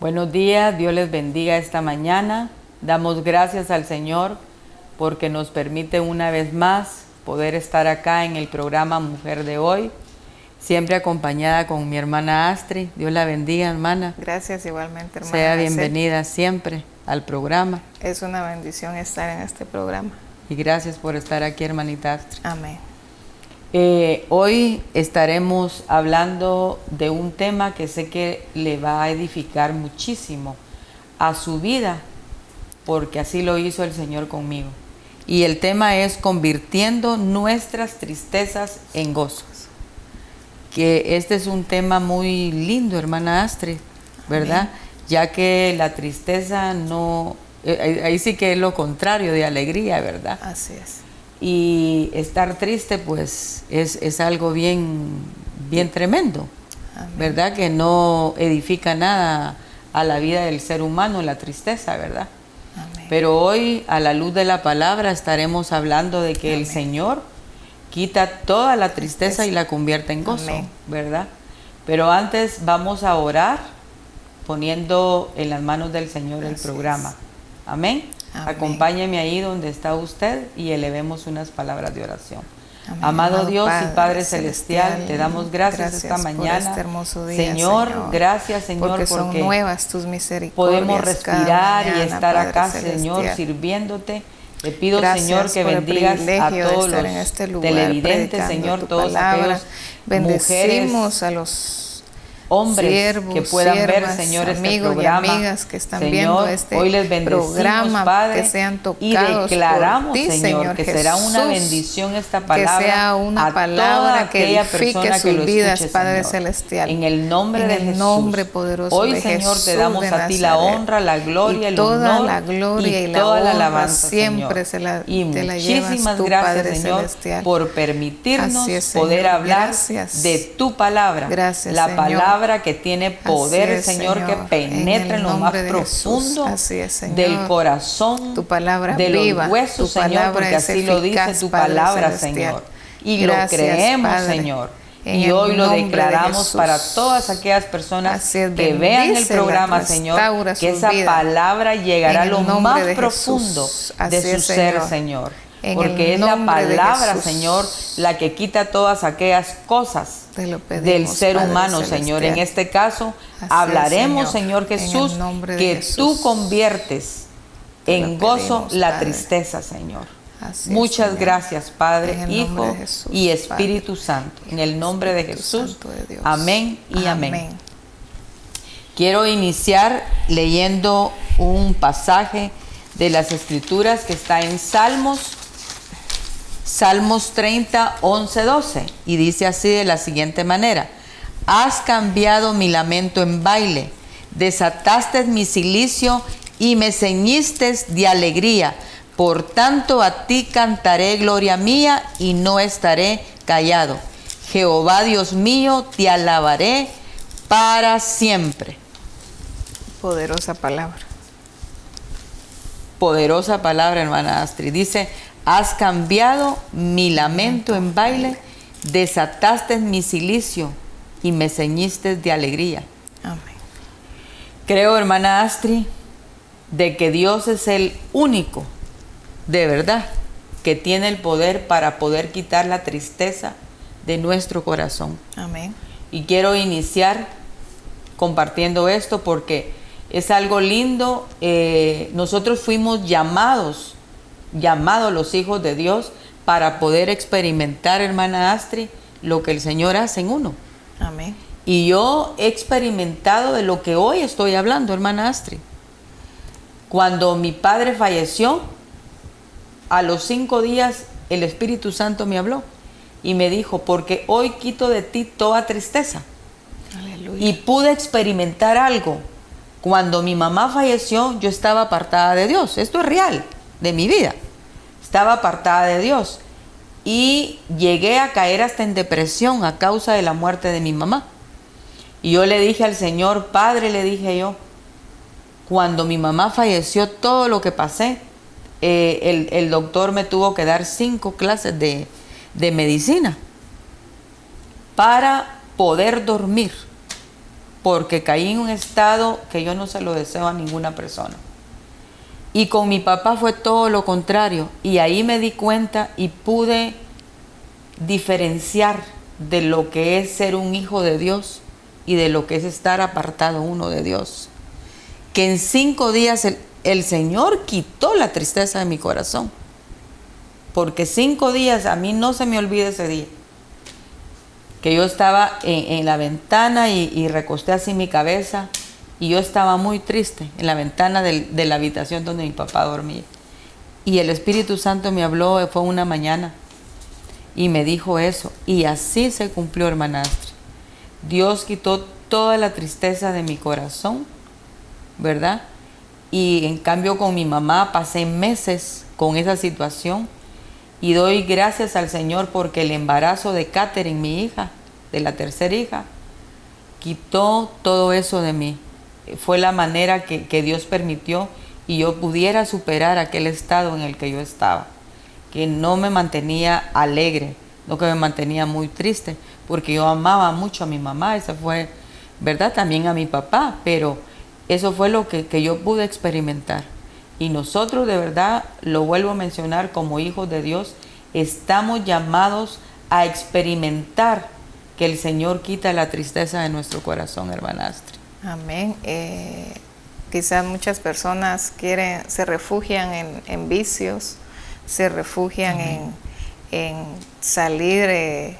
Buenos días, Dios les bendiga esta mañana. Damos gracias al Señor porque nos permite una vez más poder estar acá en el programa Mujer de Hoy, siempre acompañada con mi hermana Astrid. Dios la bendiga, hermana. Gracias, igualmente, hermana. Sea bienvenida siempre al programa. Es una bendición estar en este programa. Y gracias por estar aquí, hermanita Astrid. Amén. Hoy estaremos hablando de un tema que sé que le va a edificar muchísimo a su vida, porque así lo hizo el Señor conmigo. Y el tema es convirtiendo nuestras tristezas en gozos. Que este es un tema muy lindo, hermana Astrid, ¿verdad? Amén. Ya que la tristeza no, ahí sí que es lo contrario de alegría, ¿verdad? Así es. Y estar triste pues es algo bien tremendo. Amén. ¿Verdad? Que no edifica nada a la vida del ser humano, la tristeza, ¿verdad? Amén. Pero hoy, a la luz de la palabra, estaremos hablando de que Amén. El Señor quita toda la tristeza y la convierte en gozo. Amén. ¿Verdad? Pero antes vamos a orar poniendo en las manos del Señor el programa. Amén. Amén. Acompáñeme ahí donde está usted y elevemos unas palabras de oración. Amén. Amado Dios y Padre Celestial, te damos gracias esta mañana. Por este hermoso día, Señor, gracias, Señor, porque son nuevas tus misericordias. Podemos respirar y estar acá, Señor, sirviéndote. Te pido, gracias, Señor, que bendigas a todos los este televidentes, Señor, todos aquellos mujeres, a los hombres siervos, que puedan ver, Señor, este programa, y amigas que están Señor, viendo este hoy les bendecimos, programa, Padre, que sean tocados y declaramos, por ti, Señor, que será una bendición esta palabra, que sea una palabra que edifique sus vidas, escuche, Padre Señor, Celestial, en el nombre de Jesús, nombre poderoso hoy, de Señor, Jesús te damos a ti la honra, la gloria, el honor, toda la gloria y toda la alabanza, siempre Señor, y muchísimas gracias, Señor, por permitirnos poder hablar de tu palabra, la palabra que tiene poder, Señor, que penetra en lo más profundo del corazón, tu palabra de los huesos, Señor, porque así lo dice tu palabra, Señor. Y lo creemos, Señor. Y hoy lo declaramos para todas aquellas personas que vean el programa, Señor, que esa palabra llegará a lo más profundo de su ser, Señor. Porque es la palabra, Señor, la que quita todas aquellas cosas del ser humano, Señor. En este caso, hablaremos, Señor Jesús, que tú conviertes en gozo la tristeza, Señor. Muchas gracias, Padre, Hijo y Espíritu Santo. En el nombre de Jesús. Amén y amén. Quiero iniciar leyendo un pasaje de las Escrituras que está en Salmos 30, 11, 12, y dice así de la siguiente manera: has cambiado mi lamento en baile, desataste mi cilicio y me ceñiste de alegría. Por tanto a ti cantaré gloria mía y no estaré callado. Jehová Dios mío, te alabaré para siempre. Poderosa palabra. Poderosa palabra, hermana Astrid. Dice: has cambiado mi lamento en baile, desataste mi cilicio y me ceñiste de alegría. Amén. Creo, hermana Astrid, de que Dios es el único, de verdad, que tiene el poder para poder quitar la tristeza de nuestro corazón. Amén. Y quiero iniciar compartiendo esto porque es algo lindo. Nosotros fuimos llamados los hijos de Dios para poder experimentar, hermana Astrid, lo que el Señor hace en uno. Amén. Y yo he experimentado de lo que hoy estoy hablando, hermana Astrid. Cuando mi padre falleció, a los 5 días el Espíritu Santo me habló y me dijo: porque hoy quito de ti toda tristeza. Aleluya. Y pude experimentar algo. Cuando mi mamá falleció, yo estaba apartada de Dios. Esto es real de mi vida. Estaba apartada de Dios y llegué a caer hasta en depresión a causa de la muerte de mi mamá. Y yo le dije al Señor: Padre, le dije yo, cuando mi mamá falleció, todo lo que pasé, el doctor me tuvo que dar 5 clases de medicina para poder dormir. porque caí en un estado que yo no se lo deseo a ninguna persona. Y con mi papá fue todo lo contrario, y ahí me di cuenta y pude diferenciar de lo que es ser un hijo de Dios y de lo que es estar apartado uno de Dios. Que en 5 días el Señor quitó la tristeza de mi corazón, porque 5 días, a mí no se me olvida ese día, que yo estaba en la ventana y recosté así mi cabeza, y yo estaba muy triste en la ventana de la habitación donde mi papá dormía. Y el Espíritu Santo me habló, fue una mañana, y me dijo eso. Y así se cumplió, hermana Astrid. Dios quitó toda la tristeza de mi corazón, ¿verdad? Y en cambio con mi mamá pasé meses con esa situación. Y doy gracias al Señor porque el embarazo de Catherine, mi hija, de la tercera hija, quitó todo eso de mí. Fue la manera que Dios permitió y yo pudiera superar aquel estado en el que yo estaba, que no me mantenía alegre, no, que me mantenía muy triste, porque yo amaba mucho a mi mamá, esa fue, ¿verdad? También a mi papá, pero eso fue lo que yo pude experimentar. Y nosotros, de verdad, lo vuelvo a mencionar, como hijos de Dios, estamos llamados a experimentar que el Señor quita la tristeza de nuestro corazón, hermana Astrid. Amén. Quizás muchas personas se refugian en vicios, se refugian en salir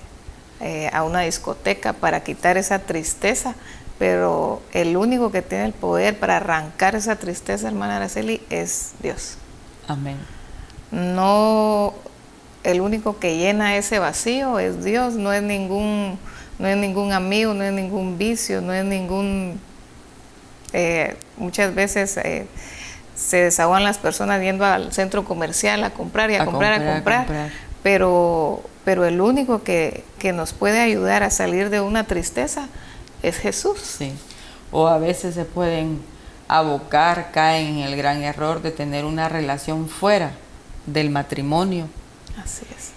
a una discoteca para quitar esa tristeza, pero el único que tiene el poder para arrancar esa tristeza, hermana Araceli, es Dios. Amén. No, el único que llena ese vacío es Dios, no es ningún amigo, no es ningún vicio, no es ningún... muchas veces se desahogan las personas yendo al centro comercial a comprar y a comprar, pero el único que nos puede ayudar a salir de una tristeza es Jesús. Sí. O a veces se pueden abocar, caen en el gran error de tener una relación fuera del matrimonio. Así es.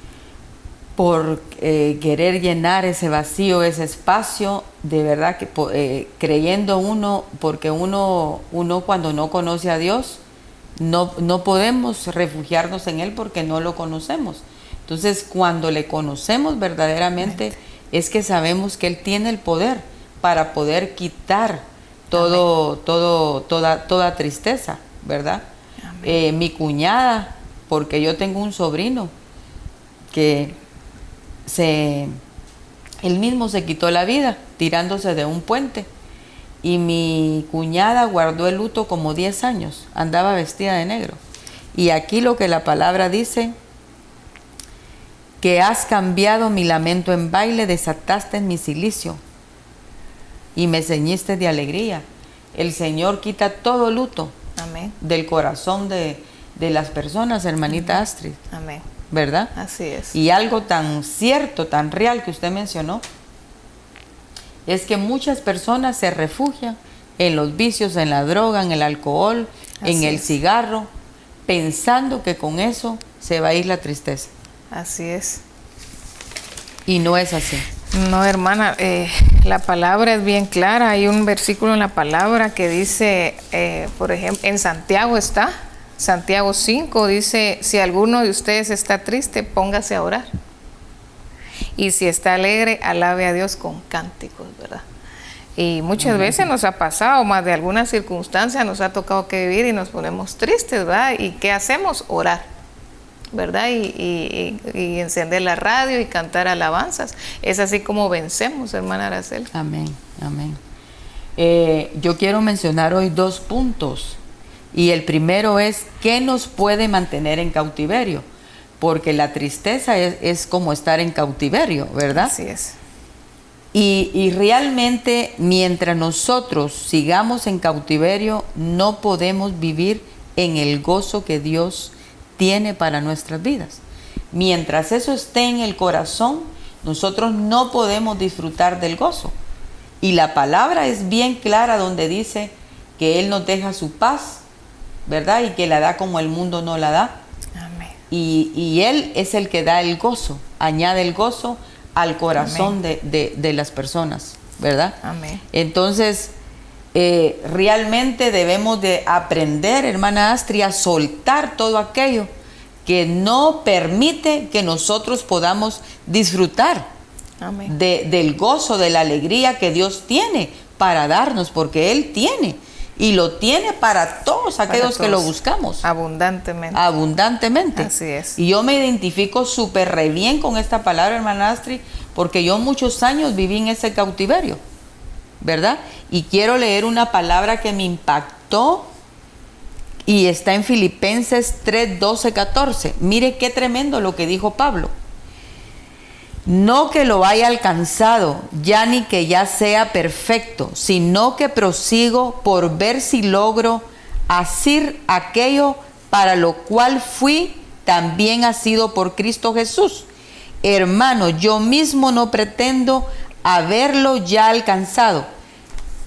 Por querer llenar ese vacío, ese espacio, de verdad que creyendo uno, porque uno cuando no conoce a Dios, no podemos refugiarnos en Él porque no lo conocemos. Entonces, cuando le conocemos verdaderamente, es que sabemos que Él tiene el poder para poder quitar toda tristeza, ¿verdad? Mi cuñada, porque yo tengo un sobrino que él mismo se quitó la vida tirándose de un puente, y mi cuñada guardó el luto como 10 años, andaba vestida de negro. Y aquí lo que la palabra dice, que has cambiado mi lamento en baile, desataste en mi cilicio y me ceñiste de alegría. El Señor quita todo luto. Amén. Del corazón de las personas, hermanita Astrid. Amén. ¿Verdad? Así es. Y algo tan cierto, tan real que usted mencionó, es que muchas personas se refugian en los vicios, en la droga, en el alcohol, en el cigarro, pensando que con eso se va a ir la tristeza. Así es. Y no es así. No, hermana, la palabra es bien clara. Hay un versículo en la palabra que dice, por ejemplo, en Santiago está, Santiago 5 dice, si alguno de ustedes está triste, póngase a orar. Y si está alegre, alabe a Dios con cánticos, ¿verdad? Y muchas veces nos ha pasado, más de alguna circunstancia nos ha tocado que vivir y nos ponemos tristes, ¿verdad? ¿Y qué hacemos? Orar, ¿verdad? Y encender la radio y cantar alabanzas. Es así como vencemos, hermana Araceli. Amén, amén. Yo quiero mencionar hoy 2 puntos. Y el primero es, ¿qué nos puede mantener en cautiverio? Porque la tristeza es como estar en cautiverio, ¿verdad? Así es. Y realmente, mientras nosotros sigamos en cautiverio, no podemos vivir en el gozo que Dios tiene para nuestras vidas. Mientras eso esté en el corazón, nosotros no podemos disfrutar del gozo. Y la palabra es bien clara donde dice que Él nos deja su paz, ¿verdad? Y que la da como el mundo no la da. Amén. Y Él es el que da el gozo, añade el gozo al corazón de las personas. ¿verdad? Amén. Entonces, realmente debemos de aprender, hermana Astrid, a soltar todo aquello que no permite que nosotros podamos disfrutar Amén. del gozo, de la alegría que Dios tiene para darnos, porque Él tiene, y lo tiene para todos aquellos que lo buscamos. Abundantemente. Abundantemente. Así es. Y yo me identifico súper re bien con esta palabra, hermana Astrid, porque yo muchos años viví en ese cautiverio, ¿verdad? Y quiero leer una palabra que me impactó y está en Filipenses 3, 12, 14. Mire qué tremendo lo que dijo Pablo. No que lo haya alcanzado, ya ni que ya sea perfecto, sino que prosigo por ver si logro hacer aquello para lo cual fui también asido por Cristo Jesús. Hermano, yo mismo no pretendo haberlo ya alcanzado.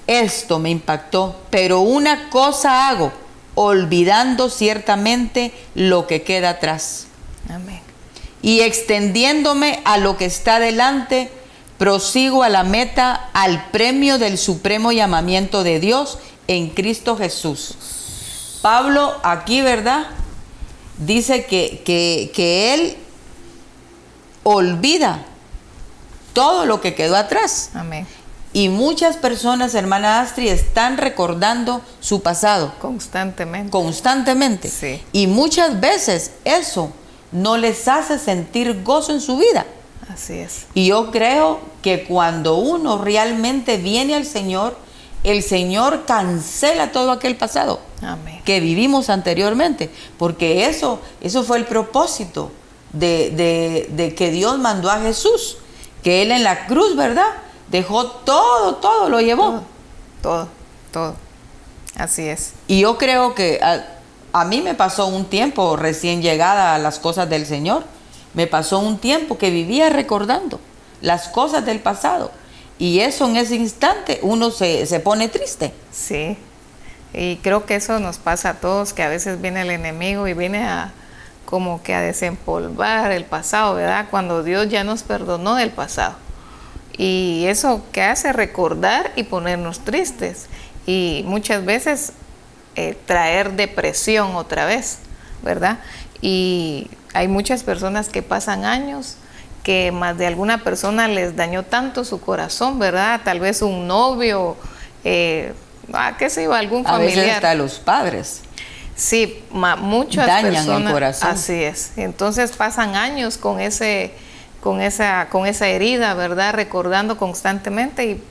Esto me impactó, pero una cosa hago, olvidando ciertamente lo que queda atrás. Amén. Y extendiéndome a lo que está delante, prosigo a la meta, al premio del supremo llamamiento de Dios en Cristo Jesús. Pablo aquí, ¿verdad? Dice que él olvida todo lo que quedó atrás. Amén. Y muchas personas, hermana Astrid, están recordando su pasado. Constantemente. Constantemente. Sí. Y muchas veces eso no les hace sentir gozo en su vida. Así es. Y yo creo que cuando uno realmente viene al Señor, el Señor cancela todo aquel pasado. Amén. Que vivimos anteriormente. Porque eso fue el propósito de que Dios mandó a Jesús. Que Él en la cruz, ¿verdad? Dejó todo lo llevó. Todo. Así es. Y yo creo que a mí me pasó un tiempo recién llegada a las cosas del Señor. Me pasó un tiempo que vivía recordando las cosas del pasado. Y eso en ese instante uno se pone triste. Sí. Y creo que eso nos pasa a todos, que a veces viene el enemigo y viene como que a desempolvar el pasado, ¿verdad? Cuando Dios ya nos perdonó del pasado. Y eso que hace recordar y ponernos tristes. Y muchas veces traer depresión otra vez, ¿verdad? Y hay muchas personas que pasan años que más de alguna persona les dañó tanto su corazón, ¿verdad? Tal vez un novio, qué sé yo, algún familiar. A veces hasta los padres. Sí, muchas dañan personas. El corazón. Así es. Entonces pasan años con esa herida, ¿verdad? Recordando constantemente y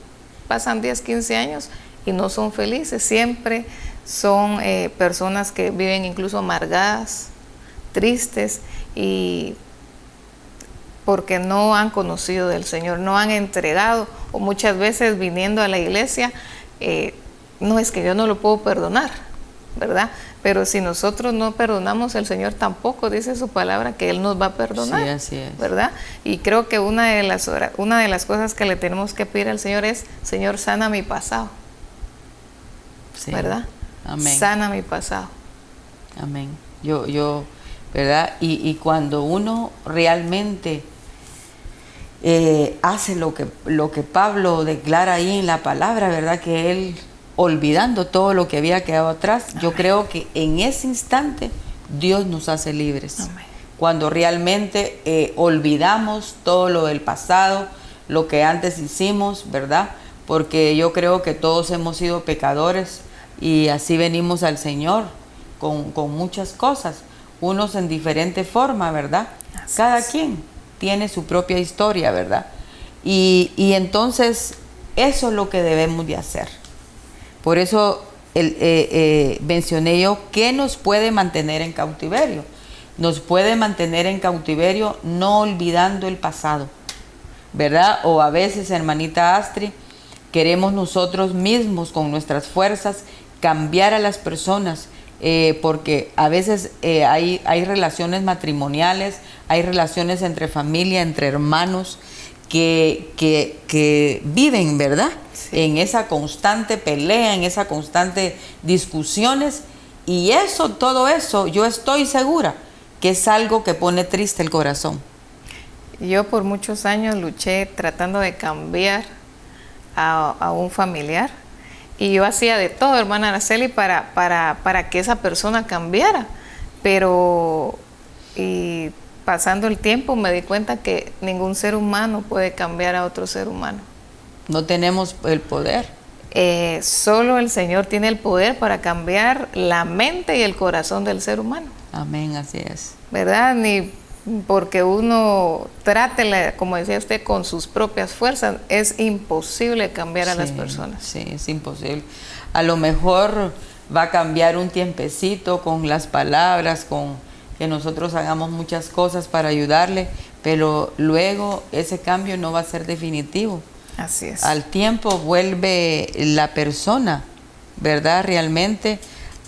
pasan 10, 15 años y no son felices. Siempre son personas que viven incluso amargadas, tristes, y porque no han conocido del Señor, no han entregado, o muchas veces viniendo a la iglesia, no es que yo no lo puedo perdonar, ¿verdad? Pero si nosotros no perdonamos, el Señor tampoco dice su palabra que Él nos va a perdonar. Sí, así es. ¿Verdad? Y creo que una de las cosas que le tenemos que pedir al Señor es: Señor, sana mi pasado. Sí. ¿Verdad? Amén. Sana mi pasado. Amén. Yo, ¿verdad? Y cuando uno realmente hace lo que Pablo declara ahí en la palabra, ¿verdad? Que él, olvidando todo lo que había quedado atrás, amén, yo creo que en ese instante Dios nos hace libres. Amén. Cuando realmente olvidamos todo lo del pasado, lo que antes hicimos, ¿verdad? Porque yo creo que todos hemos sido pecadores y así venimos al Señor con muchas cosas, unos en diferente forma, ¿verdad? Así Cada es. Quien tiene su propia historia, ¿verdad? Y entonces eso es lo que debemos de hacer. Por eso mencioné yo que nos puede mantener en cautiverio. Nos puede mantener en cautiverio no olvidando el pasado, ¿verdad? O a veces, hermanita Astrid, queremos nosotros mismos con nuestras fuerzas cambiar a las personas, porque a veces hay relaciones matrimoniales, hay relaciones entre familia, entre hermanos, que viven, ¿verdad? Sí. En esa constante pelea, en esa constante discusiones, y todo eso, yo estoy segura que es algo que pone triste el corazón. Yo por muchos años luché tratando de cambiar a un familiar. Y yo hacía de todo, hermana Araceli, para que esa persona cambiara. Pero y pasando el tiempo me di cuenta que ningún ser humano puede cambiar a otro ser humano. No tenemos el poder. Solo el Señor tiene el poder para cambiar la mente y el corazón del ser humano. Amén, así es. ¿Verdad? Ni porque uno trate, como decía usted, con sus propias fuerzas, es imposible cambiar a las personas. Sí, es imposible. A lo mejor va a cambiar un tiempecito con las palabras, con que nosotros hagamos muchas cosas para ayudarle, pero luego ese cambio no va a ser definitivo. Así es. Al tiempo vuelve la persona, ¿verdad? Realmente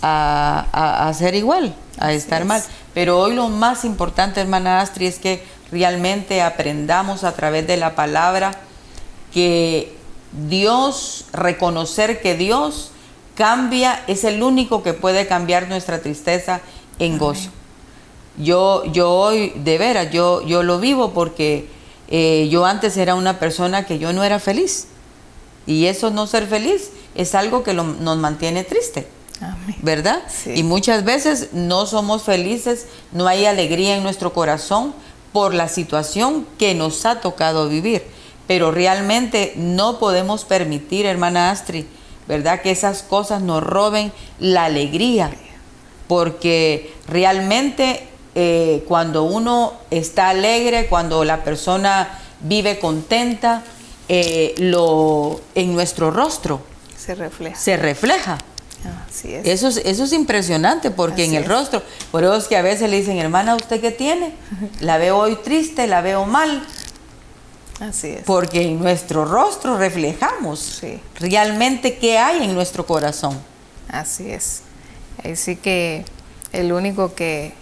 a ser igual, a estar mal. Pero hoy lo más importante, hermana Astrid, es que realmente aprendamos a través de la palabra que Dios, reconocer que Dios cambia, es el único que puede cambiar nuestra tristeza en gozo. Yo hoy, de veras, yo lo vivo porque yo antes era una persona que yo no era feliz. Y eso, no ser feliz, es algo que nos mantiene triste. Amén. ¿Verdad? Sí. Y muchas veces no somos felices, no hay alegría en nuestro corazón por la situación que nos ha tocado vivir. Pero realmente no podemos permitir, hermana Astrid, ¿verdad?, que esas cosas nos roben la alegría. Porque realmente cuando uno está alegre, cuando la persona vive contenta, en nuestro rostro se refleja. Así es. Eso es impresionante, porque Así en el es. rostro, por eso es que a veces le dicen, hermana, ¿usted qué tiene? La veo hoy triste, la veo mal. Así es. Porque en nuestro rostro reflejamos realmente qué hay en nuestro corazón. Así es. Así que el único que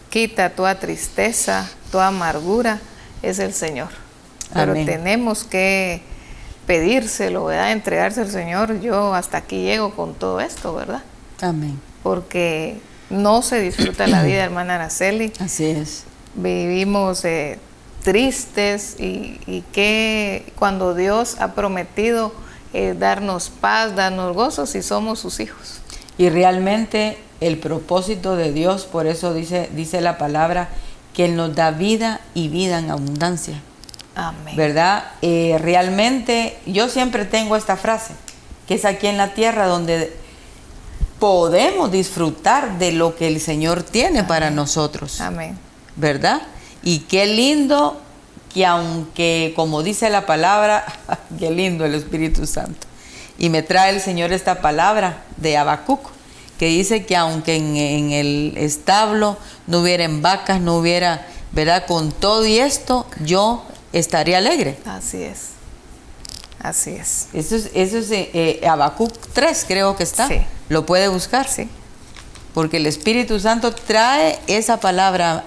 quita toda tristeza, toda amargura, es el Señor. Pero Amén. tenemos que pedírselo, ¿verdad? Entregarse al Señor. Yo hasta aquí llego con todo esto, ¿verdad? Amén. Porque no se disfruta la vida, hermana Araceli. Así es. Vivimos tristes y que cuando Dios ha prometido darnos paz, darnos gozo si somos sus hijos. Y realmente el propósito de Dios, por eso dice la palabra, que Él nos da vida y vida en abundancia. Amén. ¿Verdad? Realmente yo siempre tengo esta frase, que es aquí en la tierra donde podemos disfrutar de lo que el Señor tiene Amén. Para nosotros. Amén. ¿Verdad? Y qué lindo que, aunque, como dice la palabra, qué lindo el Espíritu Santo. Y me trae el Señor esta palabra de Habacuc, que dice que aunque en el establo no hubieran vacas, no hubiera, ¿verdad?, con todo y esto, yo estaría alegre. Así es. Así es. Eso es Habacuc 3, creo que está. Sí. Lo puede buscar. Sí. Porque el Espíritu Santo trae esa palabra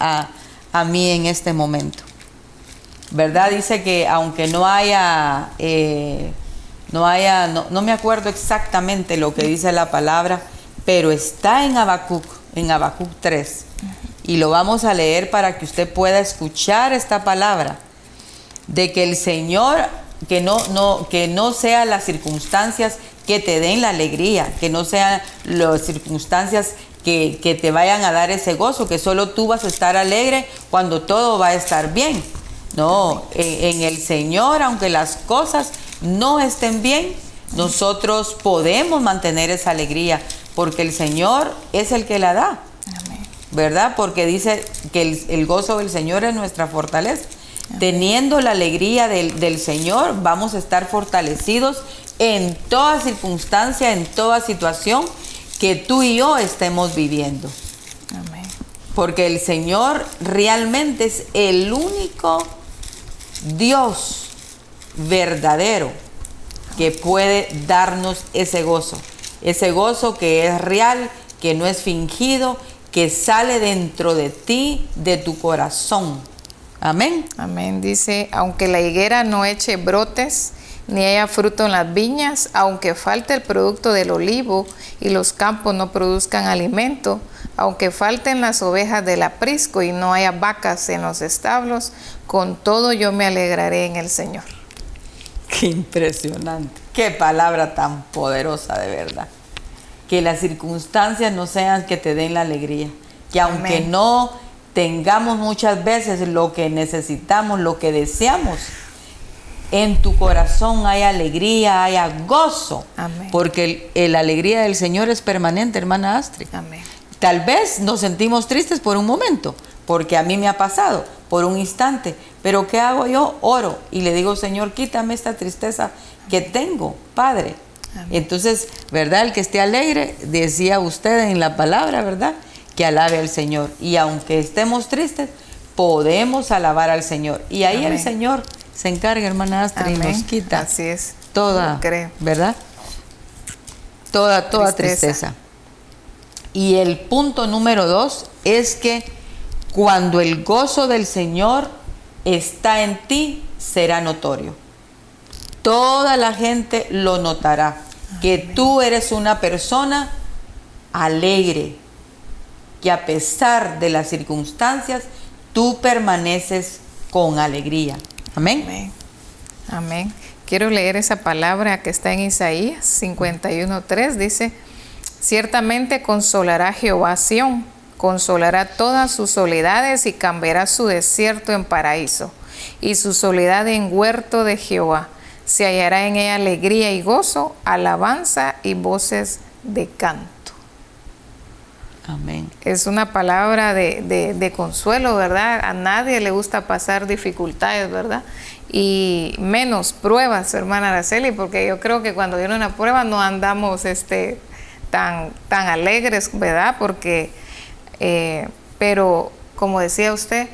a mí en este momento. ¿Verdad? Dice que aunque no me acuerdo exactamente lo que dice la palabra, pero está en Habacuc 3. Y lo vamos a leer para que usted pueda escuchar esta palabra. De que el Señor, que no sean las circunstancias que te den la alegría, que no sean las circunstancias que te vayan a dar ese gozo, que solo tú vas a estar alegre cuando todo va a estar bien. No, en el Señor, aunque las cosas no estén bien, nosotros podemos mantener esa alegría, porque el Señor es el que la da. Amén. ¿Verdad? Porque dice que el gozo del Señor es nuestra fortaleza. Amén. Teniendo la alegría del Señor, vamos a estar fortalecidos en toda circunstancia, en toda situación que tú y yo estemos viviendo. Amén. Porque el Señor realmente es el único Dios verdadero que puede darnos ese gozo que es real, que no es fingido, que sale dentro de ti, de tu corazón. Amén. Amén. Dice, aunque la higuera no eche brotes, ni haya fruto en las viñas, aunque falte el producto del olivo y los campos no produzcan alimento, aunque falten las ovejas del aprisco y no haya vacas en los establos, con todo yo me alegraré en el Señor. Qué impresionante. Qué palabra tan poderosa, de verdad. Que las circunstancias no sean que te den la alegría. Que aunque Amén. no tengamos muchas veces lo que necesitamos, lo que deseamos, en tu corazón haya alegría, haya gozo. Amén. Porque la alegría del Señor es permanente, hermana Astrid. Amén. Tal vez nos sentimos tristes por un momento, porque a mí me ha pasado, por un instante. Pero ¿qué hago yo? Oro y le digo, Señor, quítame esta tristeza que tengo, Padre. Amén. Entonces, ¿verdad? El que esté alegre, decía usted en la palabra, ¿verdad? Que alabe al Señor. Y aunque estemos tristes, podemos alabar al Señor. Y ahí Amén. el Señor se encarga, hermana Astrid, y Amén. nos quita Así es. toda, Lo creo. ¿verdad? Toda tristeza. Y el punto número 2 es que cuando el gozo del Señor está en ti, será notorio. Toda la gente lo notará. Que tú eres una persona alegre, que a pesar de las circunstancias, tú permaneces con alegría. Amén. Amén. Amén. Quiero leer esa palabra que está en Isaías 51:3. Dice, ciertamente consolará Jehová a Sión, consolará todas sus soledades y cambiará su desierto en paraíso y su soledad en huerto de Jehová. Se hallará en ella alegría y gozo, alabanza y voces de canto. Amén. Es una palabra de consuelo, ¿verdad? A nadie le gusta pasar dificultades, ¿verdad? Y menos pruebas, hermana Araceli, porque yo creo que cuando viene una prueba no andamos tan alegres, ¿verdad? Porque, pero como decía usted,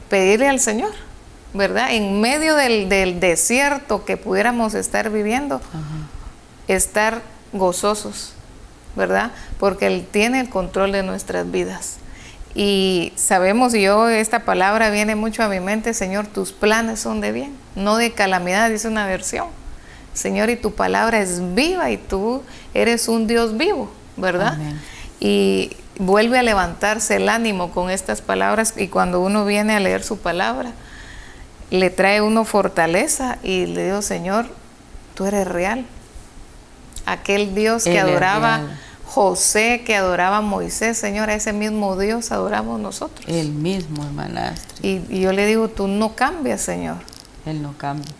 pedirle al Señor, ¿verdad? En medio del desierto que pudiéramos estar viviendo, estar gozosos, ¿verdad? Porque Él tiene el control de nuestras vidas. Y sabemos, esta palabra viene mucho a mi mente, Señor, tus planes son de bien, no de calamidad, dice una versión. Señor, y tu palabra es viva y tú eres un Dios vivo, ¿verdad? Amén. Y vuelve a levantarse el ánimo con estas palabras, y cuando uno viene a leer su palabra, le trae uno fortaleza y le digo, Señor, tú eres real. Aquel Dios que adoraba José, que adoraba Moisés, Señor, a ese mismo Dios adoramos nosotros. El mismo, hermana Astrid. Y yo le digo, tú no cambias, Señor. Él no cambia.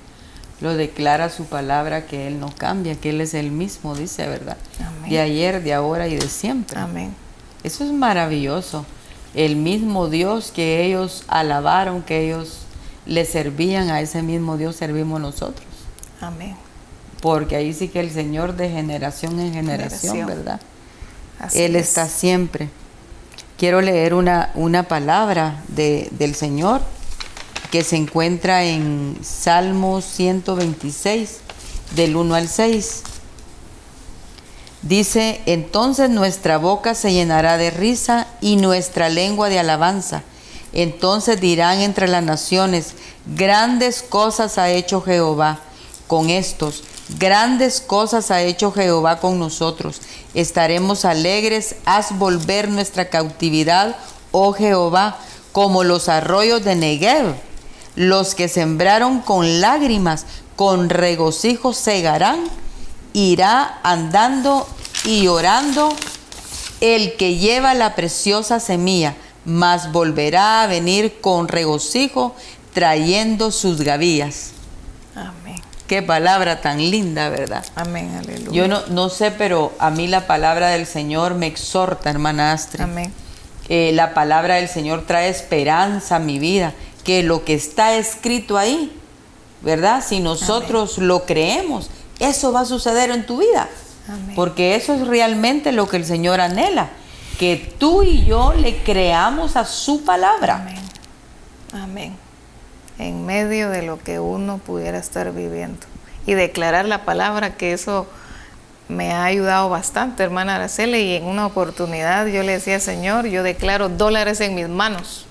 Lo declara su palabra, que Él no cambia, que Él es el mismo, dice, ¿verdad? Amén. De ayer, de ahora y de siempre. Amén. Eso es maravilloso. El mismo Dios que ellos alabaron, que ellos le servían, a ese mismo Dios servimos nosotros. Amén. Porque ahí sí que el Señor de generación en generación, ¿verdad? Así Él es. está siempre. Quiero leer una palabra del Señor que se encuentra en Salmos 126, del 1 al 6. Dice, entonces nuestra boca se llenará de risa y nuestra lengua de alabanza. Entonces dirán entre las naciones, grandes cosas ha hecho Jehová con estos, grandes cosas ha hecho Jehová con nosotros. Estaremos alegres, haz volver nuestra cautividad, oh Jehová, como los arroyos de Negev. Los que sembraron con lágrimas, con regocijo segarán. Irá andando y llorando el que lleva la preciosa semilla, mas volverá a venir con regocijo trayendo sus gavillas. Amén. Qué palabra tan linda, ¿verdad? Amén, aleluya. Yo no sé, pero a mí la palabra del Señor me exhorta, hermana Astrid. Amén. La palabra del Señor trae esperanza a mi vida, que lo que está escrito ahí, ¿verdad? Si nosotros lo creemos, eso va a suceder en tu vida. Amén. Porque eso es realmente lo que el Señor anhela, que tú y yo le creamos a su palabra. Amén. Amén. En medio de lo que uno pudiera estar viviendo. Y declarar la palabra, que eso me ha ayudado bastante, hermana Araceli. Y en una oportunidad yo le decía, Señor, yo declaro dólares en mis manos.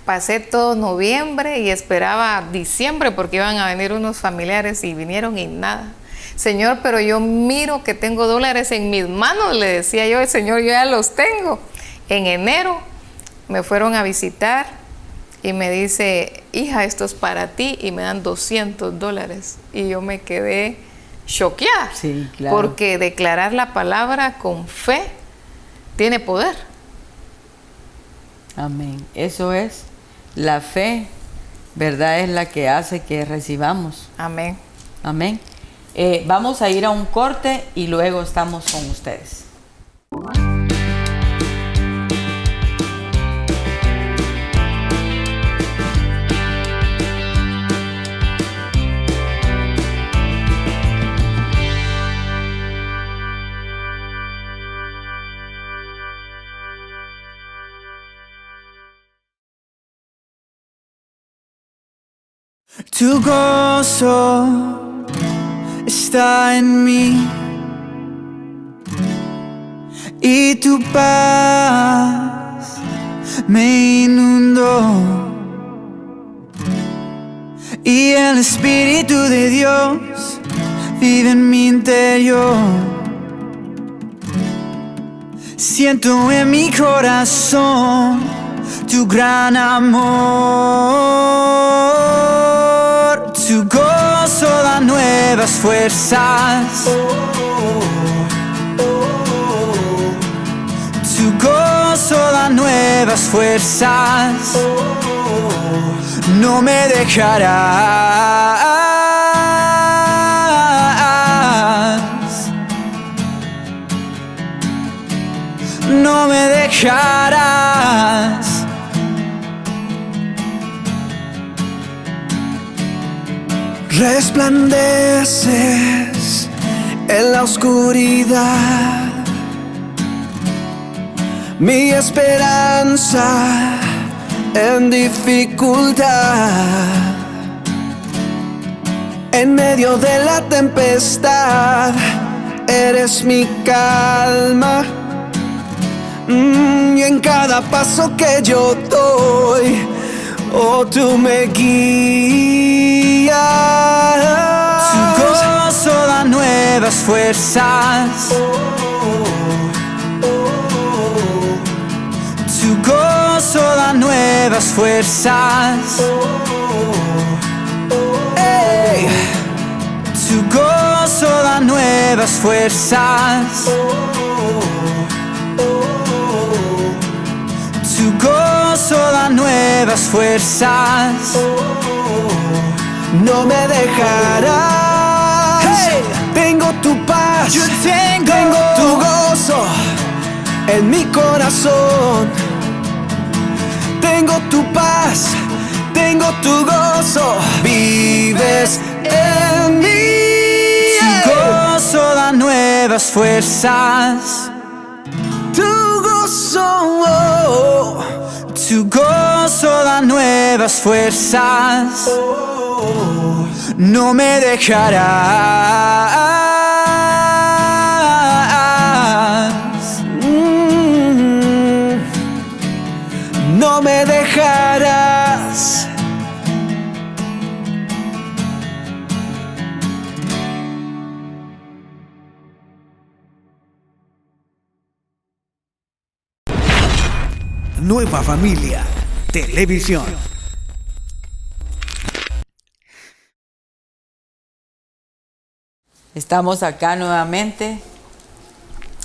Pasé todo noviembre y esperaba diciembre porque iban a venir unos familiares y vinieron y nada. Señor, pero yo miro que tengo dólares en mis manos, le decía yo, Señor, yo ya los tengo. En enero me fueron a visitar y me dice, hija, esto es para ti, y me dan $200. Y yo me quedé choqueada. Sí, claro. Porque declarar la palabra con fe tiene poder. Amén. Eso es, la fe, ¿verdad? Es la que hace que recibamos. Amén. Amén. Vamos a ir a un corte y luego estamos con ustedes. Tu gozo está en mí y tu paz me inundó, y el Espíritu de Dios vive en mi interior. Siento en mi corazón tu gran amor. Tu gozo da nuevas fuerzas. Tu gozo da nuevas fuerzas. No me dejarás. No me dejarás. Resplandeces en la oscuridad, mi esperanza en dificultad. En medio de la tempestad, eres mi calma. Y en cada paso que yo doy, oh, tú me guías. Tu gozo da nuevas fuerzas. Tu gozo da nuevas fuerzas. Hey. Tu gozo da nuevas fuerzas. Tu gozo da nuevas fuerzas. No me dejarás. Hey. Tengo tu paz. Yo tengo tu gozo en mi corazón. Tengo tu paz. Tengo tu gozo. Vives en mí. Tu gozo da nuevas fuerzas. Tu gozo, tu gozo da nuevas fuerzas. No me dejarás. No me dejarás. Nueva Familia Televisión. Estamos acá nuevamente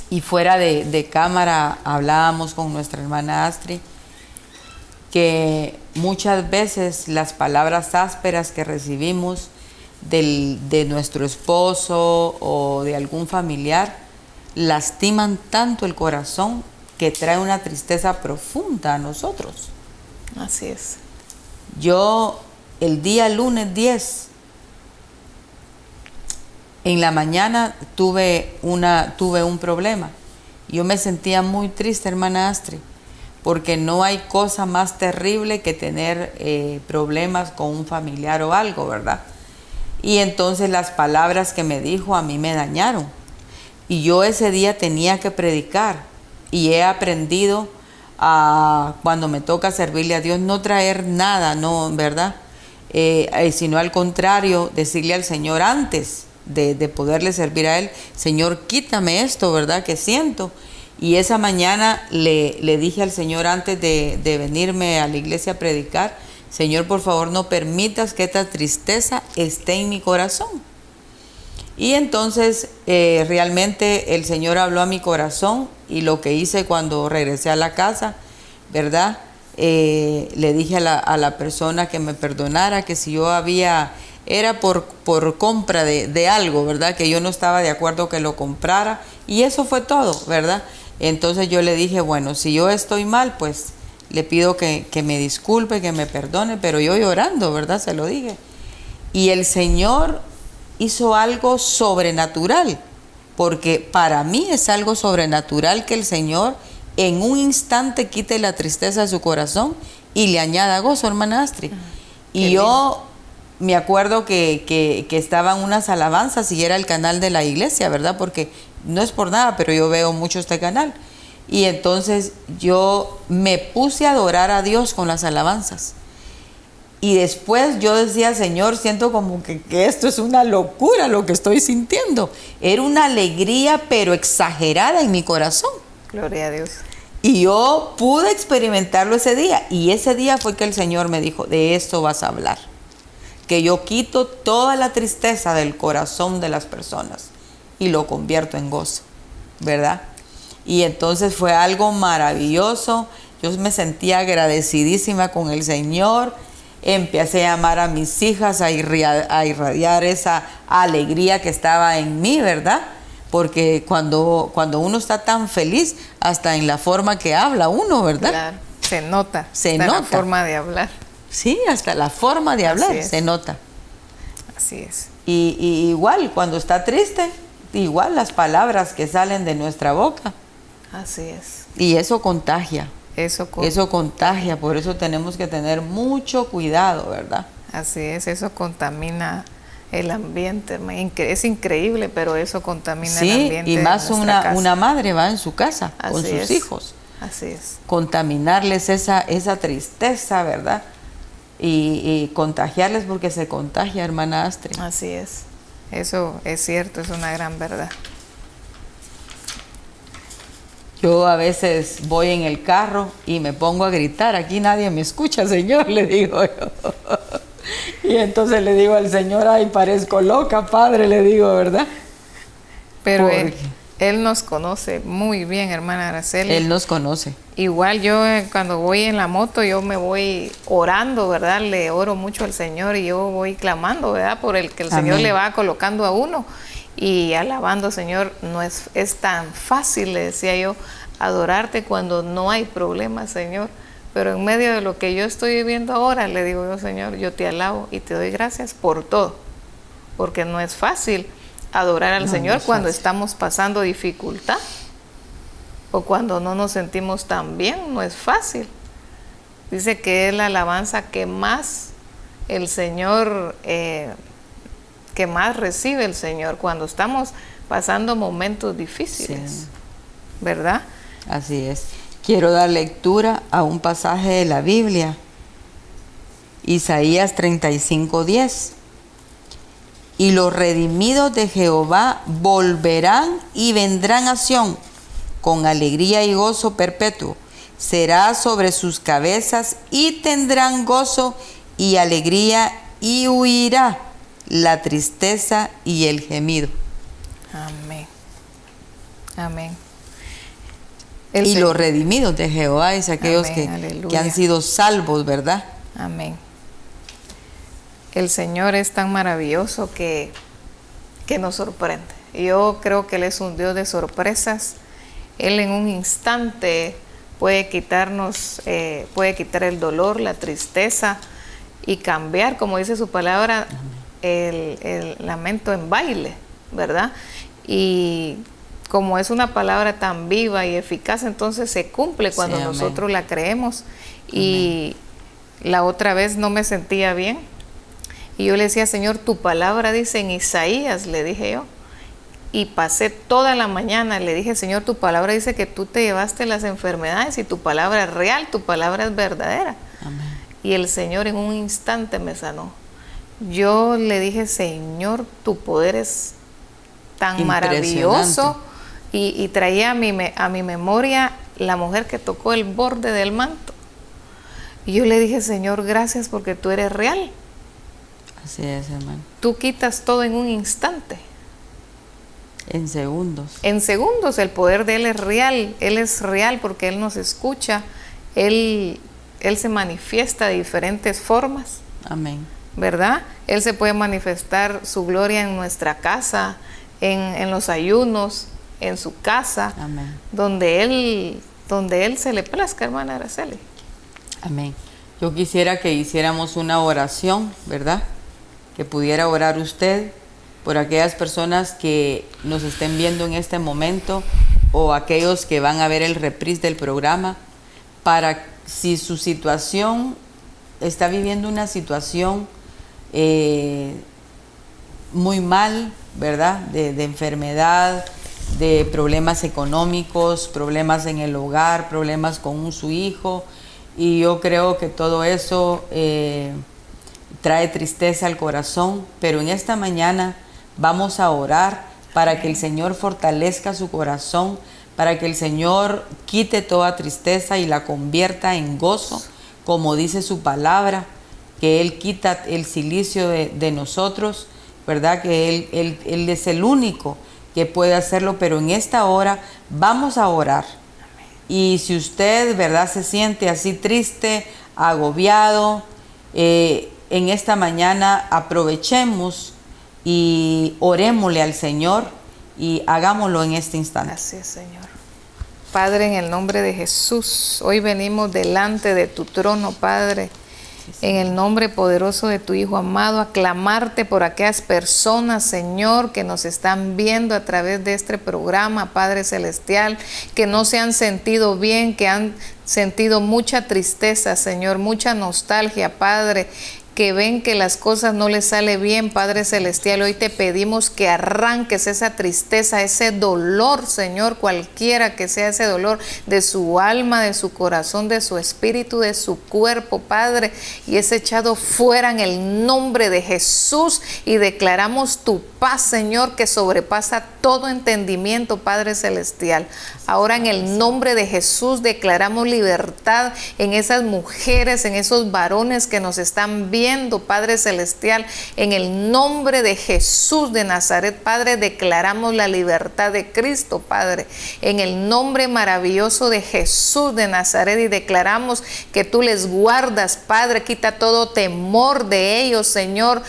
y fuera de cámara hablábamos con nuestra hermana Astrid que muchas veces las palabras ásperas que recibimos de nuestro esposo o de algún familiar lastiman tanto el corazón que trae una tristeza profunda a nosotros. Así es. Yo el día lunes 10 en la mañana tuve un problema. Yo me sentía muy triste, hermana Astrid, porque no hay cosa más terrible que tener problemas con un familiar o algo, ¿verdad? Y entonces las palabras que me dijo a mí me dañaron. Y yo ese día tenía que predicar. Y he aprendido cuando me toca servirle a Dios, no traer nada, no, ¿verdad? Sino al contrario, decirle al Señor antes de poderle servir a Él, Señor, quítame esto, ¿verdad? Que siento. Y esa mañana le dije al Señor antes de venirme a la iglesia a predicar, Señor, por favor, no permitas que esta tristeza esté en mi corazón. Y entonces realmente el Señor habló a mi corazón, y lo que hice cuando regresé a la casa, ¿verdad? Le dije a la persona que me perdonara, que si yo era por compra de algo, ¿verdad? Que yo no estaba de acuerdo que lo comprara, y eso fue todo, ¿verdad? Entonces yo le dije, bueno, si yo estoy mal, pues le pido que me disculpe, que me perdone, pero yo llorando, ¿verdad? Se lo dije. Y el Señor hizo algo sobrenatural, porque para mí es algo sobrenatural que el Señor en un instante quite la tristeza de su corazón y le añada gozo, hermana Astrid. Y yo me acuerdo que estaban unas alabanzas y era el canal de la iglesia, ¿verdad? Porque no es por nada, pero yo veo mucho este canal. Y entonces yo me puse a adorar a Dios con las alabanzas. Y después yo decía, Señor, siento como que esto es una locura lo que estoy sintiendo. Era una alegría, pero exagerada en mi corazón. Gloria a Dios. Y yo pude experimentarlo ese día. Y ese día fue que el Señor me dijo, de esto vas a hablar. Que yo quito toda la tristeza del corazón de las personas y lo convierto en gozo, ¿verdad? Y entonces fue algo maravilloso. Yo me sentía agradecidísima con el Señor. Empecé a llamar a mis hijas, a irradiar esa alegría que estaba en mí, ¿verdad? Porque cuando uno está tan feliz, hasta en la forma que habla uno, ¿verdad? Claro, se nota. Se nota. La forma de hablar. Sí, hasta la forma de hablar se nota. Así es. Y igual, cuando está triste, igual las palabras que salen de nuestra boca. Así es. Y eso contagia. Eso contagia, por eso tenemos que tener mucho cuidado, ¿verdad? Así es, eso contamina el ambiente. Es increíble, pero eso contamina el ambiente. Y más una madre va en su casa con sus hijos. Así es. Contaminarles esa tristeza, ¿verdad? Y contagiarles, porque se contagia, hermana Astrid. Así es. Eso es cierto, es una gran verdad. Yo a veces voy en el carro y me pongo a gritar, aquí nadie me escucha, Señor, le digo yo. Y entonces le digo al Señor, ay, parezco loca, Padre, le digo, ¿verdad? Pero él nos conoce muy bien, hermana Araceli. Él nos conoce. Igual yo cuando voy en la moto, yo me voy orando, ¿verdad? Le oro mucho al Señor y yo voy clamando, ¿verdad? Por el que el Señor le va colocando a uno. Y alabando, Señor, no es tan fácil, le decía yo, adorarte cuando no hay problema, Señor. Pero en medio de lo que yo estoy viviendo ahora, le digo yo, Señor, yo te alabo y te doy gracias por todo. Porque no es fácil adorar al Señor cuando estamos pasando dificultad o cuando no nos sentimos tan bien, no es fácil. Dice que es la alabanza que más el Señor... que más recibe el Señor cuando estamos pasando momentos difíciles, sí. ¿Verdad? Así es. Quiero dar lectura a un pasaje de la Biblia, Isaías 35:10. Y los redimidos de Jehová volverán y vendrán a Sión con alegría y gozo perpetuo. Será sobre sus cabezas y tendrán gozo y alegría, y huirá la tristeza y el gemido. Amén. Amén. Y los redimidos de Jehová es aquellos que han sido salvos, ¿verdad? Amén. El Señor es tan maravilloso que nos sorprende. Yo creo que Él es un Dios de sorpresas. Él en un instante puede quitarnos, puede quitar el dolor, la tristeza y cambiar, como dice su palabra, el lamento en baile, ¿verdad? Y como es una palabra tan viva y eficaz, entonces se cumple cuando nosotros la creemos. Y la otra vez no me sentía bien y yo le decía, Señor, tu palabra dice en Isaías, le dije yo, y pasé toda la mañana, le dije, Señor, tu palabra dice que tú te llevaste las enfermedades y tu palabra es real, tu palabra es verdadera. Amén. Y el Señor en un instante me sanó. Yo le dije, Señor, tu poder es tan maravilloso, y traía a mi memoria la mujer que tocó el borde del manto. Y yo le dije, Señor, gracias porque tú eres real. Así es, hermano. Tú quitas todo en un instante. En segundos. En segundos, el poder de Él es real. Él es real porque Él nos escucha. Él se manifiesta de diferentes formas. Amén. ¿Verdad? Él se puede manifestar su gloria en nuestra casa, en los ayunos, en su casa. Amén. Donde Él se le plazca, hermana Araceli. Amén. Yo quisiera que hiciéramos una oración, ¿verdad? Que pudiera orar usted por aquellas personas que nos estén viendo en este momento o aquellos que van a ver el reprise del programa, para si su situación está viviendo una situación muy mal, ¿verdad? De enfermedad, de problemas económicos, problemas en el hogar, problemas con su hijo, y yo creo que todo eso trae tristeza al corazón, pero en esta mañana vamos a orar para que el Señor fortalezca su corazón, para que el Señor quite toda tristeza y la convierta en gozo, como dice su palabra, que Él quita el cilicio de nosotros, ¿verdad? Que Él es el único que puede hacerlo, pero en esta hora vamos a orar. Y si usted, ¿verdad?, se siente así triste, agobiado, en esta mañana aprovechemos y orémosle al Señor y hagámoslo en este instante. Así es, Señor. Padre, en el nombre de Jesús, hoy venimos delante de tu trono, Padre, en el nombre poderoso de tu Hijo amado, a clamarte por aquellas personas, Señor, que nos están viendo a través de este programa, Padre Celestial, que no se han sentido bien, que han sentido mucha tristeza, Señor, mucha nostalgia, Padre, que ven que las cosas no les sale bien, Padre Celestial. Hoy te pedimos que arranques esa tristeza, ese dolor, Señor, cualquiera que sea ese dolor de su alma, de su corazón, de su espíritu, de su cuerpo, Padre, y es echado fuera en el nombre de Jesús, y declaramos tu paz, Señor, que sobrepasa todo entendimiento, Padre Celestial. Ahora en el nombre de Jesús declaramos libertad en esas mujeres, en esos varones que nos están viendo, Padre Celestial. En el nombre de Jesús de Nazaret, Padre, declaramos la libertad de Cristo, Padre. En el nombre maravilloso de Jesús de Nazaret, y declaramos que tú les guardas, Padre. Quita todo temor de ellos, Señor.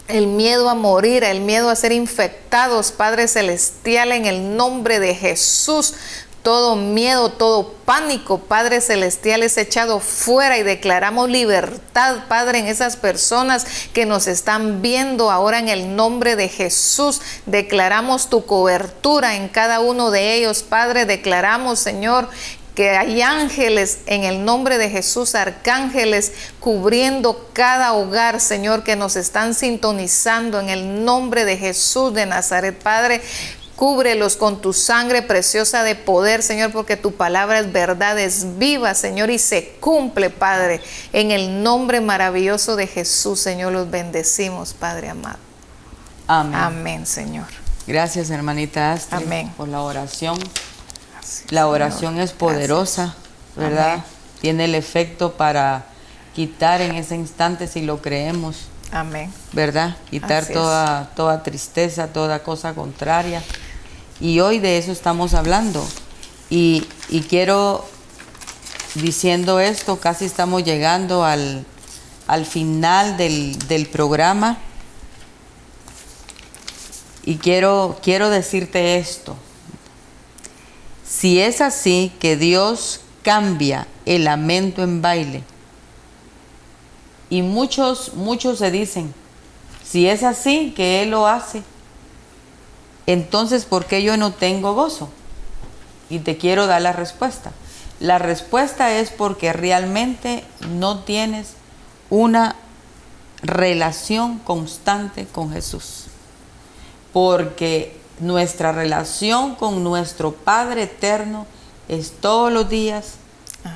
El miedo a morir, el miedo a ser infectados, Padre Celestial, en el nombre de Jesús. Todo miedo, todo pánico, Padre Celestial, es echado fuera, y declaramos libertad, Padre, en esas personas que nos están viendo ahora en el nombre de Jesús. Declaramos tu cobertura en cada uno de ellos, Padre. Declaramos, Señor, que hay ángeles en el nombre de Jesús, arcángeles cubriendo cada hogar, Señor, que nos están sintonizando en el nombre de Jesús de Nazaret, Padre. Cúbrelos con tu sangre preciosa de poder, Señor, porque tu palabra es verdad, es viva, Señor, y se cumple, Padre. En el nombre maravilloso de Jesús, Señor, los bendecimos, Padre amado. Amén. Amén, Señor. Gracias, hermanita Astrid, amén, por la oración. Gracias, la oración, Señor, es poderosa, gracias, ¿verdad? Amén. Tiene el efecto para quitar en ese instante, si lo creemos. Amén. ¿Verdad? Quitar toda tristeza, toda cosa contraria. Y hoy de eso estamos hablando. Y quiero, diciendo esto, casi estamos llegando al final del programa. Y quiero decirte esto. Si es así que Dios cambia el lamento en baile, y muchos se dicen, si es así que Él lo hace, entonces ¿por qué yo no tengo gozo? Y te quiero dar la respuesta. La respuesta es porque realmente no tienes una relación constante con Jesús. Porque nuestra relación con nuestro Padre eterno es todos los días,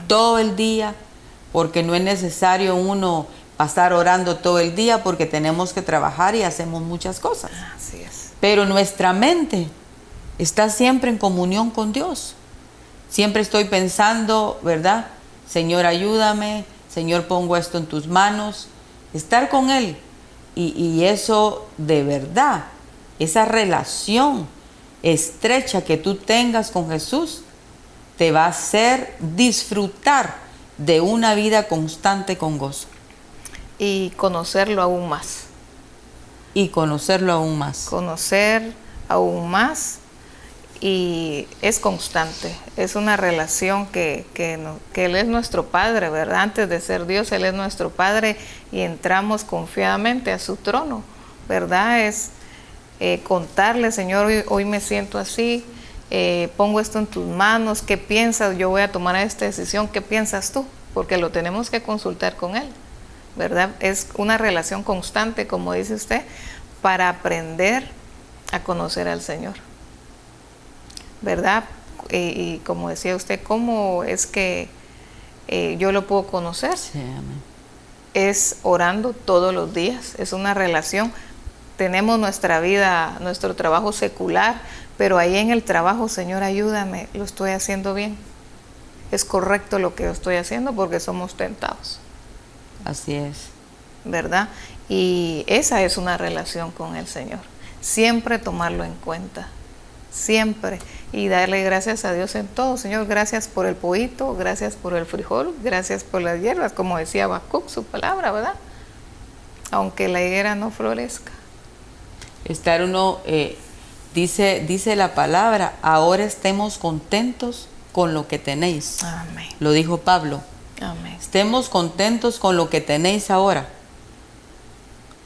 todo el día, porque no es necesario uno pasar orando todo el día, porque tenemos que trabajar y hacemos muchas cosas. Así es. Pero nuestra mente está siempre en comunión con Dios. Siempre estoy pensando, ¿verdad? Señor, ayúdame, Señor, pongo esto en tus manos, estar con Él. Y eso de verdad, esa relación estrecha que tú tengas con Jesús, te va a hacer disfrutar de una vida constante con gozo. Y conocerlo aún más. Y conocerlo aún más. Conocer aún más, y es constante, es una relación que Él es nuestro Padre, ¿verdad? Antes de ser Dios, Él es nuestro Padre y entramos confiadamente a su trono, ¿verdad? Es contarle, Señor, hoy me siento así, pongo esto en tus manos, ¿qué piensas? Yo voy a tomar esta decisión, ¿qué piensas tú? Porque lo tenemos que consultar con Él, ¿verdad? Es una relación constante, como dice usted, para aprender a conocer al Señor, ¿verdad? Y como decía usted, ¿cómo es que yo lo puedo conocer? Sí, amén. Es orando todos los días, es una relación. Tenemos nuestra vida, nuestro trabajo secular, pero ahí en el trabajo, Señor, ayúdame, lo estoy haciendo bien. Es correcto lo que yo estoy haciendo, porque somos tentados. Así es. ¿Verdad? Y esa es una relación con el Señor. Siempre tomarlo en cuenta. Siempre. Y darle gracias a Dios en todo. Señor, gracias por el pollito, gracias por el frijol, gracias por las hierbas, como decía Habacuc, su palabra, ¿verdad? Aunque la higuera no florezca. Estar uno, dice la palabra, ahora estemos contentos con lo que tenéis. Amén. Lo dijo Pablo. Amén. Estemos contentos con lo que tenéis ahora.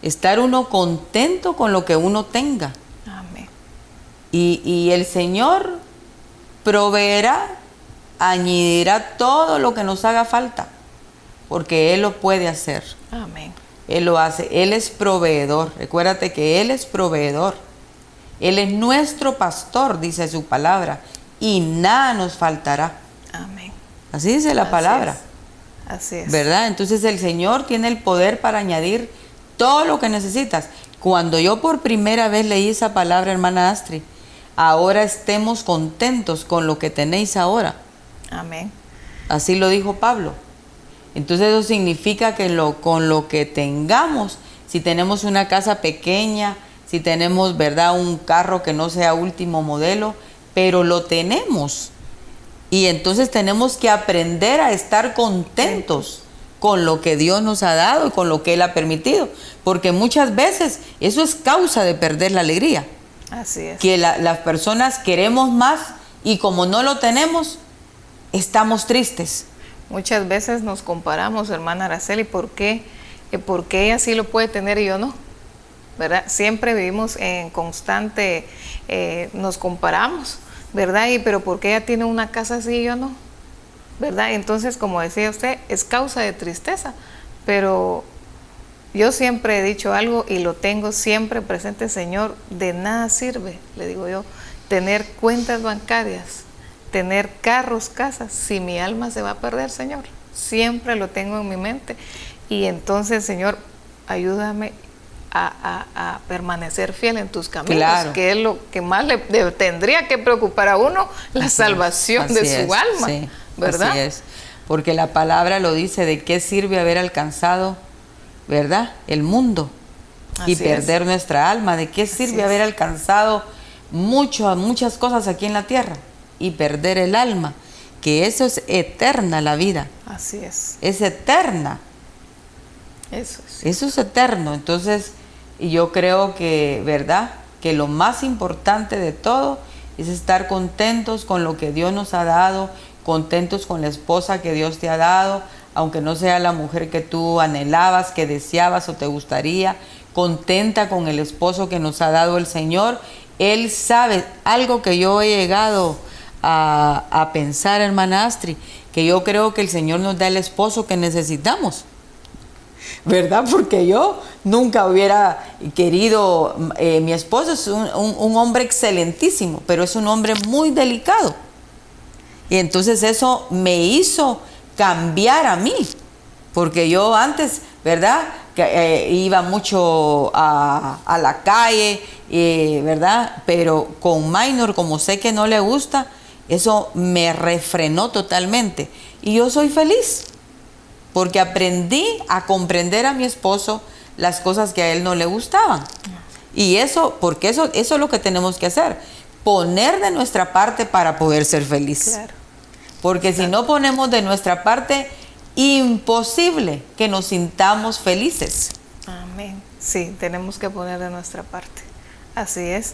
Estar uno contento con lo que uno tenga. Amén. Y el Señor proveerá, añadirá todo lo que nos haga falta, porque Él lo puede hacer. Amén. Él lo hace. Él es proveedor. Recuérdate que Él es proveedor. Él es nuestro pastor, dice su palabra, y nada nos faltará. Amén. Así dice la palabra. Así es. ¿Verdad? Entonces el Señor tiene el poder para añadir todo lo que necesitas. Cuando yo por primera vez leí esa palabra, hermana Astrid, ahora estemos contentos con lo que tenéis ahora. Amén. Así lo dijo Pablo. Entonces eso significa que con lo que tengamos, si tenemos una casa pequeña, si tenemos, ¿verdad?, un carro que no sea último modelo, pero lo tenemos. Y entonces tenemos que aprender a estar contentos con lo que Dios nos ha dado y con lo que Él ha permitido. Porque muchas veces eso es causa de perder la alegría. Así es. Que las personas queremos más y como no lo tenemos, estamos tristes. Muchas veces nos comparamos, hermana Araceli, ¿por qué ella sí lo puede tener y yo no? ¿Verdad? Siempre vivimos en constante, nos comparamos, ¿verdad? Pero ¿por qué ella tiene una casa así y yo no? ¿Verdad? Entonces, como decía usted, es causa de tristeza, pero yo siempre he dicho algo y lo tengo siempre presente, Señor, de nada sirve, le digo yo, tener cuentas bancarias, tener carros, casas, si mi alma se va a perder, Señor. Siempre lo tengo en mi mente. Y entonces, Señor, ayúdame a permanecer fiel en tus caminos, claro, que es lo que más le tendría que preocupar a uno, la salvación de su alma, sí, ¿verdad? Así es, porque la palabra lo dice, ¿de qué sirve haber alcanzado, verdad, el mundo y perder nuestra alma? ¿De qué sirve haber alcanzado muchas cosas aquí en la tierra y perder el alma? Que eso es eterna la vida. Así es. Es eterna. Eso es. Eso es eterno. Entonces, yo creo que, ¿verdad?, que lo más importante de todo es estar contentos con lo que Dios nos ha dado, contentos con la esposa que Dios te ha dado, aunque no sea la mujer que tú anhelabas, que deseabas o te gustaría, contenta con el esposo que nos ha dado el Señor. Él sabe algo que yo he llegado a pensar, hermana Astrid, que yo creo que el Señor nos da el esposo que necesitamos, ¿verdad? Porque yo nunca hubiera querido, mi esposo es un hombre excelentísimo, pero es un hombre muy delicado. Y entonces eso me hizo cambiar a mí, porque yo antes, ¿verdad?, iba mucho a la calle, ¿verdad? Pero con Minor, como sé que no le gusta, eso me refrenó totalmente. Y yo soy feliz, porque aprendí a comprender a mi esposo las cosas que a él no le gustaban. Y eso, porque eso es lo que tenemos que hacer, poner de nuestra parte para poder ser feliz. Claro. Porque si no ponemos de nuestra parte, imposible que nos sintamos felices. Amén. Sí, tenemos que poner de nuestra parte. Así es,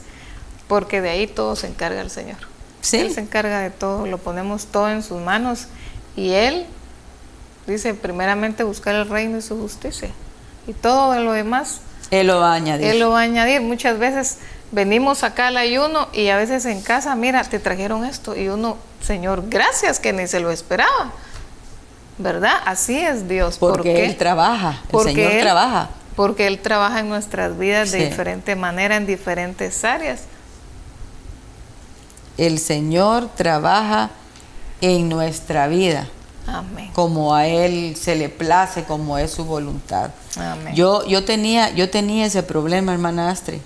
porque de ahí todo se encarga el Señor. Sí. Él se encarga de todo, lo ponemos todo en sus manos y Él dice primeramente buscar el reino y su justicia. Y todo lo demás Él lo va a añadir. Él lo va a añadir. Muchas veces venimos acá al ayuno y a veces en casa, mira, te trajeron esto. Y uno, Señor, gracias, que ni se lo esperaba. ¿Verdad? Así es Dios. Porque Él trabaja, el Señor trabaja. Porque Él trabaja en nuestras vidas de Sí. diferente manera, en diferentes áreas. El Señor trabaja en nuestra vida. Amén. Como a Él se le place, como es su voluntad. Amén. Yo tenía ese problema, hermana Astrid.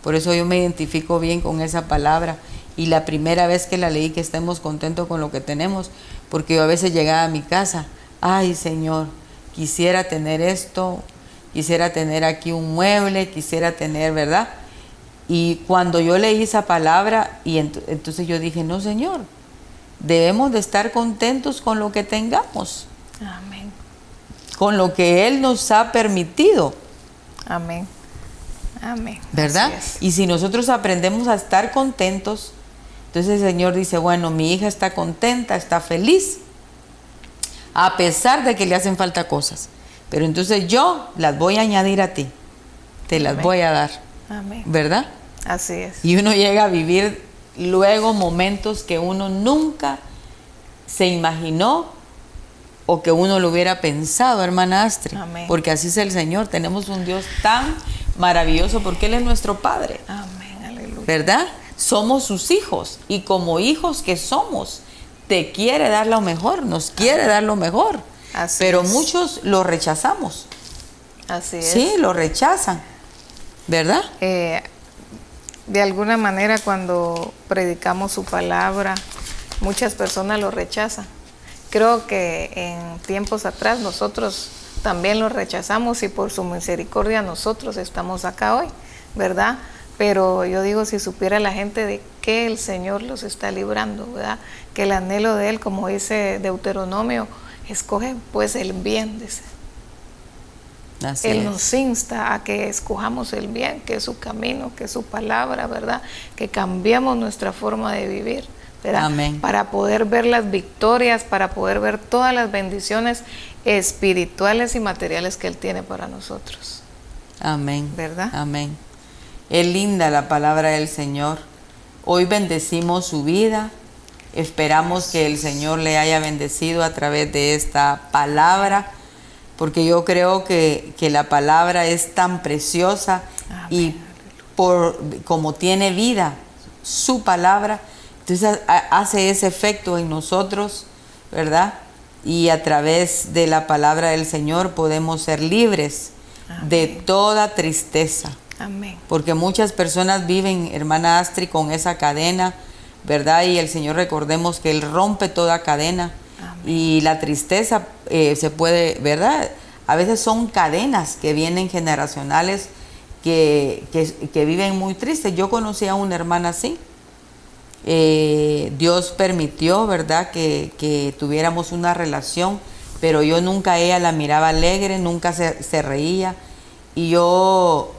Por eso yo me identifico bien con esa palabra. Y la primera vez que la leí, que estemos contentos con lo que tenemos, porque yo a veces llegaba a mi casa, ay Señor, quisiera tener esto, quisiera tener aquí un mueble, quisiera tener, ¿verdad? Y cuando yo leí esa palabra, y entonces yo dije, no Señor, debemos de estar contentos con lo que tengamos, Amén. con lo que Él nos ha permitido. Amén. Amén. ¿Verdad? Así es. Y si nosotros aprendemos a estar contentos, entonces el Señor dice, bueno, mi hija está contenta, está feliz, a pesar de que le hacen falta cosas. Pero entonces yo las voy a añadir a ti, te las Amén. voy a dar. Amén. ¿Verdad? Así es. Y uno llega a vivir luego momentos que uno nunca se imaginó o que uno lo hubiera pensado, hermana Astrid. Amén. Porque así es el Señor. Tenemos un Dios tan maravilloso porque Él es nuestro Padre. Amén. Aleluya. ¿Verdad? Somos sus hijos y como hijos que somos, te quiere dar lo mejor, nos quiere dar lo mejor. Así pero es. muchos lo rechazamos. Así es. Sí, lo rechazan. ¿Verdad? De alguna manera cuando predicamos su palabra, muchas personas lo rechazan. Creo que en tiempos atrás nosotros también lo rechazamos y por su misericordia nosotros estamos acá hoy, ¿verdad? Pero yo digo, si supiera la gente de qué el Señor los está librando, ¿verdad? Que el anhelo de Él, como dice Deuteronomio, escoge pues el bien, dice. Así Él es. nos insta a que escojamos el bien, que es su camino, que es su palabra, ¿verdad? Que cambiemos nuestra forma de vivir, ¿verdad? Amén. Para poder ver las victorias, para poder ver todas las bendiciones espirituales y materiales que Él tiene para nosotros. Amén. ¿Verdad? Amén. Es linda la palabra del Señor. Hoy bendecimos su vida. Esperamos que el Señor le haya bendecido a través de esta palabra, porque yo creo que la palabra es tan preciosa. Amén. Y como tiene vida su palabra, entonces hace ese efecto en nosotros, ¿verdad? Y a través de la palabra del Señor podemos ser libres Amén. de toda tristeza. Amén. Porque muchas personas viven, hermana Astrid, con esa cadena, ¿verdad? Y el Señor, recordemos que Él rompe toda cadena. Amén. Y la tristeza se puede, ¿verdad? A veces son cadenas que vienen generacionales que viven muy tristes. Yo conocí a una hermana así. Dios permitió, ¿verdad? Que tuviéramos una relación, pero yo nunca a ella la miraba alegre, nunca se reía. Y yo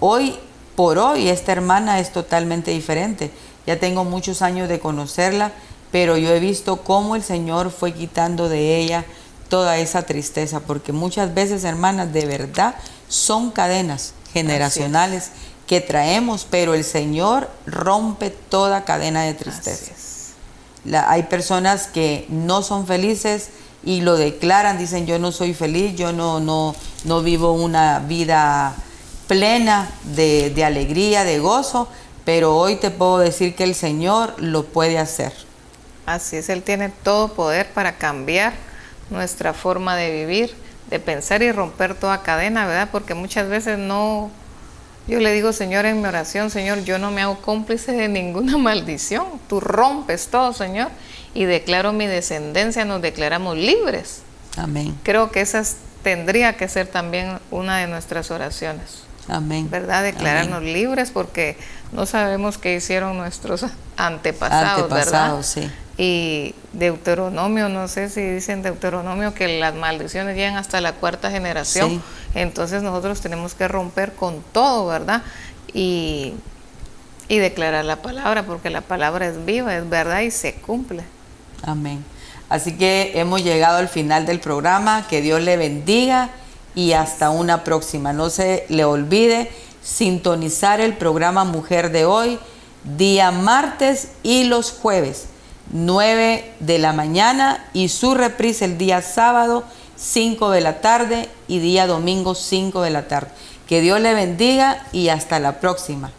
por hoy, esta hermana es totalmente diferente. Ya tengo muchos años de conocerla, pero yo he visto cómo el Señor fue quitando de ella toda esa tristeza, porque muchas veces, hermanas, de verdad son cadenas generacionales que traemos, pero el Señor rompe toda cadena de tristeza. Hay personas que no son felices y lo declaran, dicen, yo no soy feliz, yo no vivo una vida plena de alegría, de gozo, pero hoy te puedo decir que el Señor lo puede hacer. Así es, Él tiene todo poder para cambiar nuestra forma de vivir, de pensar y romper toda cadena, ¿verdad? Porque muchas veces no Yo le digo, Señor, en mi oración, Señor, yo no me hago cómplice de ninguna maldición. Tú rompes todo, Señor, y declaro mi descendencia, nos declaramos libres. Amén. Creo que esa tendría que ser también una de nuestras oraciones. Amén. ¿Verdad? Declararnos libres, porque no sabemos qué hicieron nuestros antepasados, ¿verdad? Sí. Y Deuteronomio, no sé si dicen Deuteronomio que las maldiciones llegan hasta la 4ª generación. Sí. Entonces nosotros tenemos que romper con todo, ¿verdad? Y declarar la palabra, porque la palabra es viva, es verdad y se cumple. Amén. Así que hemos llegado al final del programa. Que Dios le bendiga y hasta una próxima. No se le olvide sintonizar el programa Mujer de Hoy, día martes y los jueves, 9 de la mañana, y su reprise el día sábado, 5 de la tarde, y día domingo, 5 de la tarde. Que Dios le bendiga y hasta la próxima.